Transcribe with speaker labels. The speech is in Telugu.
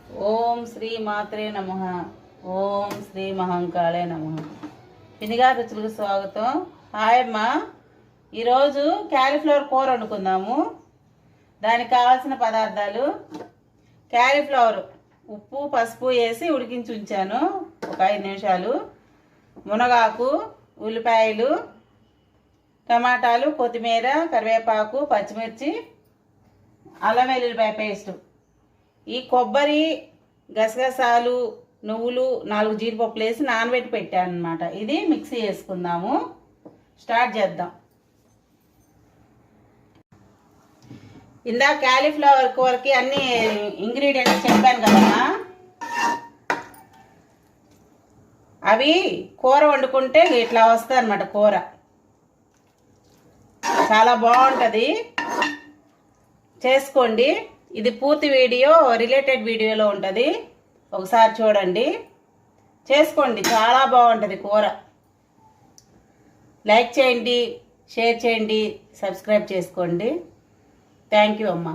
Speaker 1: ఓం శ్రీ మాత్రే నమః. ఓం శ్రీ మహంకాళే నమః. పినిగా రుచులకు స్వాగతం. హాయ్ అమ్మా. ఈరోజు క్యాలీఫ్లవర్ కూర వండుకుందాము. దానికి కావాల్సిన పదార్థాలు: క్యాలీఫ్లవర్ ఉప్పు పసుపు వేసి ఉడికించి ఉంచాను ఒక 5 నిమిషాలు, మునగాకు, ఉల్లిపాయలు, టమాటాలు, కొత్తిమీర, కరివేపాకు, పచ్చిమిర్చి, అల్లం వెల్లుల్లిపాయ పేస్టు, ఈ కొబ్బరి, గసగసాలు, నువ్వులు, 4 జీడిపప్పులు వేసి నానబెట్టి పెట్టాను అనమాట. ఇది మిక్సీ వేసుకుందాము. స్టార్ట్ చేద్దాం. ఇందాక క్యాలీఫ్లవర్ కూరకి అన్ని ఇంగ్రీడియంట్స్ చెప్పాను కదమ్మా. అవి కూర వండుకుంటే ఇట్లా వస్తాయి అన్నమాట. కూర చాలా బాగుంటుంది, చేసుకోండి. ఇది పూర్తి వీడియో రిలేటెడ్ వీడియోలో ఉంటుంది, ఒకసారి చూడండి, చేసుకోండి. చాలా బాగుంటుంది కూర. లైక్ చేయండి, షేర్ చేయండి, సబ్స్క్రైబ్ చేసుకోండి. థ్యాంక్ యూ అమ్మా.